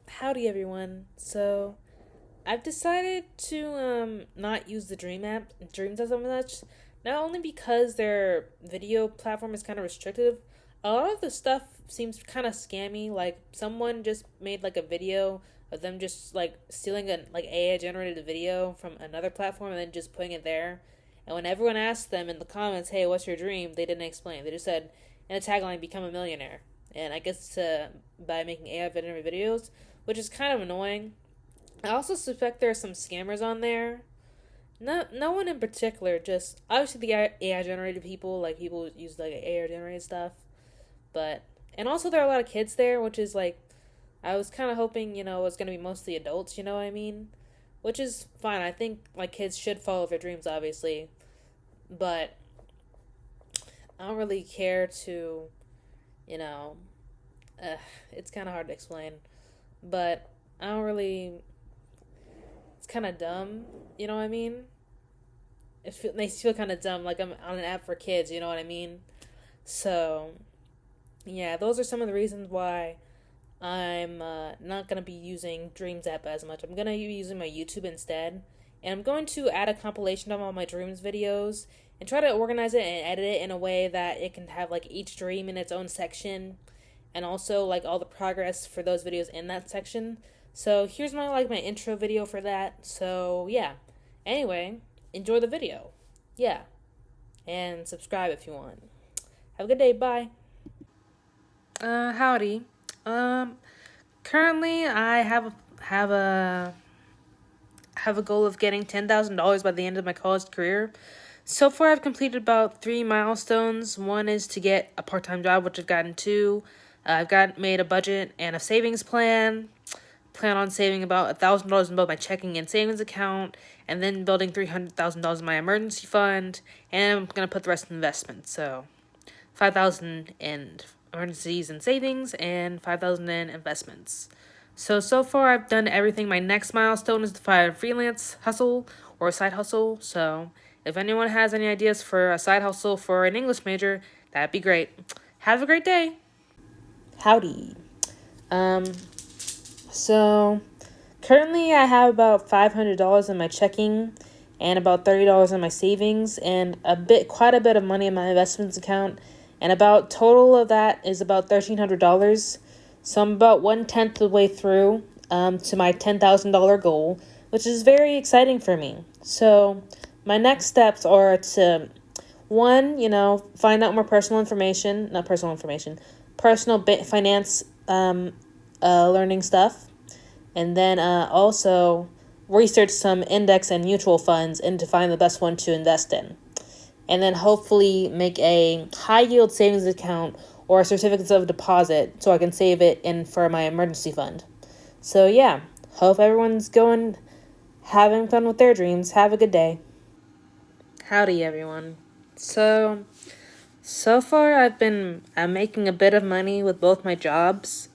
Howdy everyone. So, I've decided to not use the Dreemz as much. Not only because their video platform is kind of restrictive, a lot of the stuff seems kind of scammy. Like someone just made like a video of them just like stealing a like AI generated video from another platform and then just putting it there. And when everyone asked them in the comments, "Hey, what's your dream?" they didn't explain. They just said in a tagline, "Become a millionaire." And I guess by making AI generated videos, which is kind of annoying. I also suspect there are some scammers on there. No one in particular, just obviously the AI generated people, like people use like AI generated stuff. But and also there are a lot of kids there, which is like I was kind of hoping, it was going to be mostly adults, you know what I mean? Which is fine. I think like kids should follow their dreams obviously, but I don't really care to, you know, it's kind of hard to explain, but I don't really. It's kind of dumb, you know what I mean? It makes you feel kind of dumb, like I'm on an app for kids, you know what I mean? So, yeah, those are some of the reasons why I'm not going to be using Dreemz app as much. I'm going to be using my YouTube instead. And I'm going to add a compilation of all my Dreemz videos and try to organize it and edit it in a way that it can have like each dream in its own section and also like all the progress for those videos in that section. So here's my intro video for that. So yeah. Anyway, enjoy the video. Yeah. And subscribe if you want. Have a good day. Bye. Howdy. Um Currently I have a goal of getting $10,000 by the end of my college career. So far, I've completed about 3 milestones. One is to get a part-time job, which I've gotten two. I've made a budget and a savings plan. Plan on saving about $1,000 in both my checking and savings account, and then building $300,000 in my emergency fund. And I'm gonna put the rest in investments. So, 5,000 in emergencies and savings, and 5,000 in investments. So far I've done everything. My next milestone is to find a freelance hustle or a side hustle. So if anyone has any ideas for a side hustle for an English major, that'd be great. Have a great day. Howdy. Um, so currently I have about $500 in my checking and about $30 in my savings and quite a bit of money in my investments account. And about total of that is about $1,300. So I'm about 1/10 of the way through to my $10,000 goal, which is very exciting for me. So my next steps are to, one, find out more personal finance learning stuff. And then also research some index and mutual funds and to find the best one to invest in. And then hopefully make a high yield savings account or certificates of deposit so I can save it in for my emergency fund. So yeah, hope everyone's having fun with their dreams. Have a good day. Howdy everyone. So far I'm making a bit of money with both my jobs.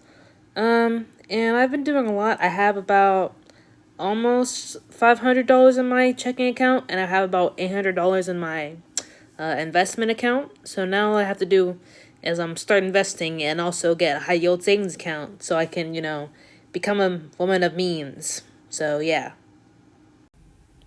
And I've been doing a lot. I have about almost $500 in my checking account and I have about $800 in my investment account. So now all I have to do is start investing and also get a high yield savings account so I can, become a woman of means. So yeah.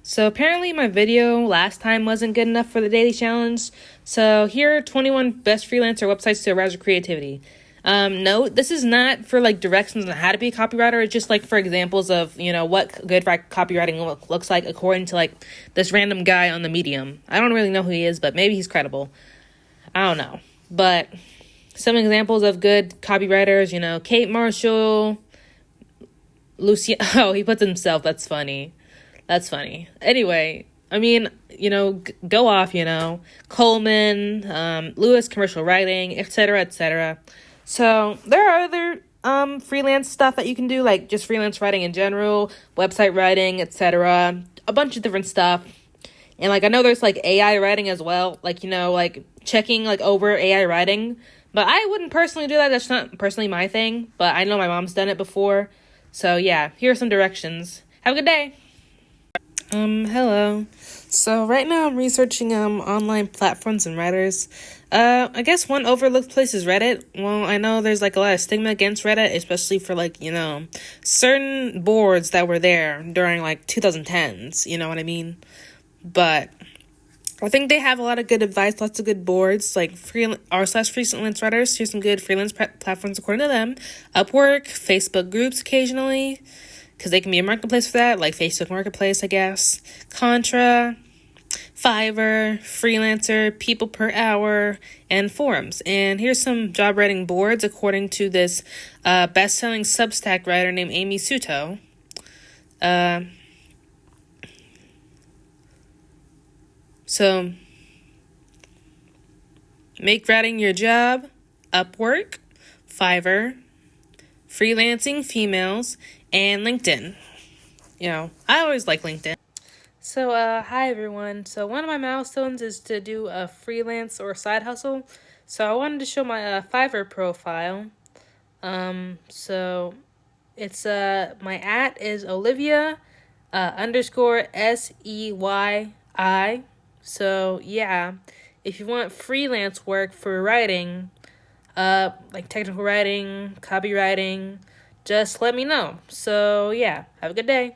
So apparently my video last time wasn't good enough for the daily challenge. So here are 21 best freelancer websites to arouse your creativity. No, this is not for like directions on how to be a copywriter. It's just like for examples of, what good copywriting looks like according to like this random guy on the Medium. I don't really know who he is, but maybe he's credible. I don't know. But some examples of good copywriters, Kate Marshall, Lucia. Oh, he puts himself. That's funny. Anyway, I mean, go off, Coleman, Lewis, commercial writing, etc., etc. So there are other freelance stuff that you can do, like just freelance writing in general, website writing, etc. A bunch of different stuff. And like I know there's like AI writing as well, like like checking like over AI writing. But I wouldn't personally do that. That's not personally my thing. But I know my mom's done it before. So yeah, here are some directions. Have a good day. Hello. So right now I'm researching online platforms and writers. I guess one overlooked place is Reddit. Well, I know there's like a lot of stigma against Reddit, especially for like, certain boards that were there during like 2010s, you know what I mean? But I think they have a lot of good advice, lots of good boards, like r/freelance writers. Here's some good freelance platforms according to them. Upwork, Facebook groups occasionally, because they can be a marketplace for that, like Facebook Marketplace, I guess. Contra, Fiverr, Freelancer, People Per Hour, and forums. And here's some job writing boards according to this best-selling Substack writer named Amy Suto. So, Make Writing Your Job, Upwork, Fiverr, Freelancing Females, and LinkedIn. I always like LinkedIn. So, hi everyone. So, one of my milestones is to do a freelance or side hustle. So, I wanted to show my Fiverr profile. So, it's, my @ is Olivia, _ SEYI. So, yeah, if you want freelance work for writing, like technical writing, copywriting, just let me know. So, yeah, have a good day.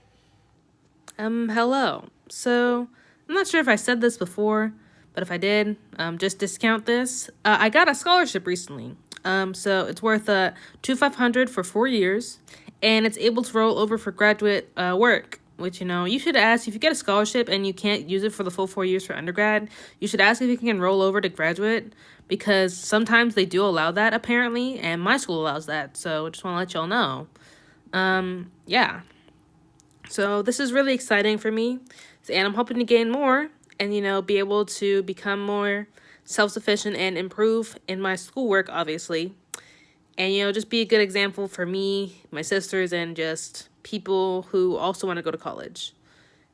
Hello. So, I'm not sure if I said this before, but if I did, just discount this. I got a scholarship recently. So it's worth $2,500 for 4 years, and it's able to roll over for graduate work. Which, you should ask if you get a scholarship and you can't use it for the full 4 years for undergrad. You should ask if you can roll over to graduate, because sometimes they do allow that apparently, and my school allows that. So just want to let y'all know. Yeah. So this is really exciting for me, and I'm hoping to gain more and, be able to become more self-sufficient and improve in my schoolwork, obviously. And, just be a good example for me, my sisters, and just people who also want to go to college.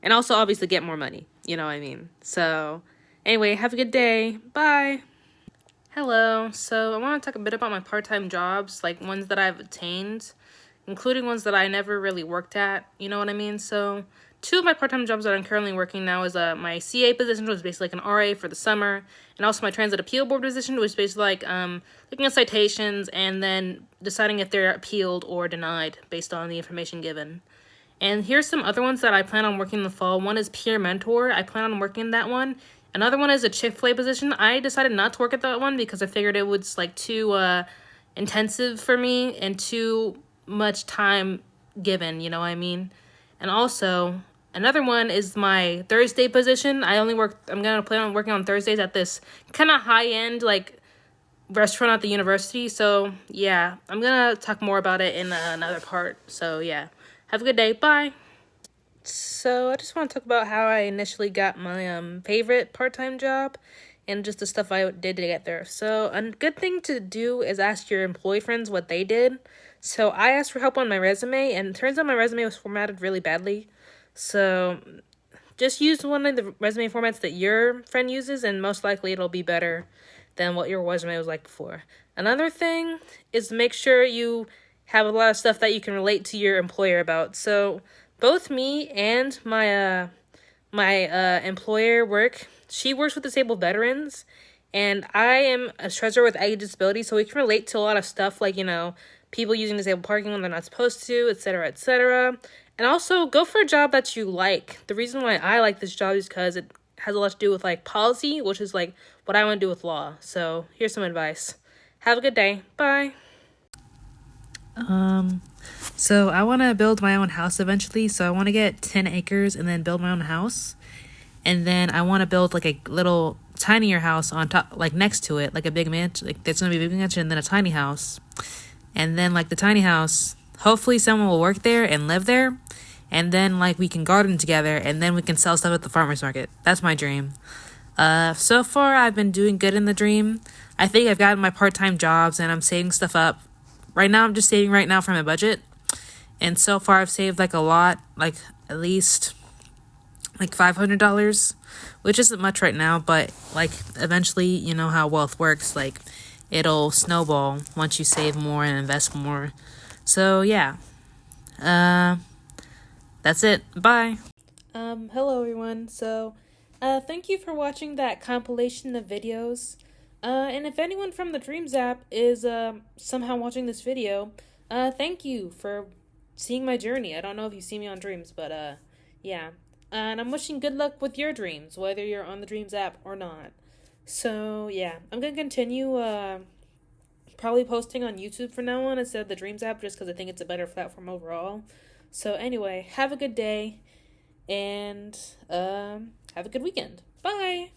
And also, obviously, get more money. You know what I mean? So, anyway, have a good day. Bye. Hello. So, I want to talk a bit about my part-time jobs, like ones that I've attained, including ones that I never really worked at. You know what I mean? So, 2 of my part-time jobs that I'm currently working now is my CA position, which is basically like an RA for the summer, and also my transit appeal board position, which is basically like looking at citations and then deciding if they're appealed or denied based on the information given. And here's some other ones that I plan on working in the fall. One is peer mentor. I plan on working that one. Another one is a Chick-fil-A position. I decided not to work at that one because I figured it was like too intensive for me and too much time given, you know what I mean? And also, another one is my Thursday position. I'm gonna plan on working on Thursdays at this kind of high-end like restaurant at the university. So yeah, I'm gonna talk more about it in another part. So yeah, have a good day. Bye. So I just want to talk about how I initially got my favorite part-time job and just the stuff I did to get there. So a good thing to do is ask your employee friends what they did. So I asked for help on my resume, and it turns out my resume was formatted really badly. So just use one of the resume formats that your friend uses, and most likely it'll be better than what your resume was like before. Another thing is make sure you have a lot of stuff that you can relate to your employer about. So both me and my employer she works with disabled veterans, and I am a treasurer with age disability, so we can relate to a lot of stuff like, people using disabled parking when they're not supposed to, etc., etc. And also, go for a job that you like. The reason why I like this job is because it has a lot to do with, like, policy, which is, like, what I want to do with law. So, here's some advice. Have a good day. Bye. So I want to build my own house eventually. So I want to get 10 acres and then build my own house. And then I want to build, like, a little tinier house on top, like, next to it, like a big mansion. Like, there's going to be a big mansion and then a tiny house. And then, like, the tiny house, hopefully someone will work there and live there. And then, like, we can garden together, and then we can sell stuff at the farmer's market. That's my dream. So far, I've been doing good in the dream. I think I've gotten my part-time jobs, and I'm saving stuff up. Right now, I'm just saving right now for my budget. And so far, I've saved, like, a lot, like, at least, like, $500, which isn't much right now, but, like, eventually, you know how wealth works, like, it'll snowball once you save more and invest more. So, yeah. That's it. Bye. Hello, everyone. So, thank you for watching that compilation of videos. And if anyone from the Dreemz app is somehow watching this video, thank you for seeing my journey. I don't know if you see me on Dreemz, but yeah. And I'm wishing good luck with your dreams, whether you're on the Dreemz app or not. So yeah, I'm gonna continue probably posting on YouTube from now on instead of the Dreemz app, just because I think it's a better platform overall. So anyway, have a good day and have a good weekend. Bye.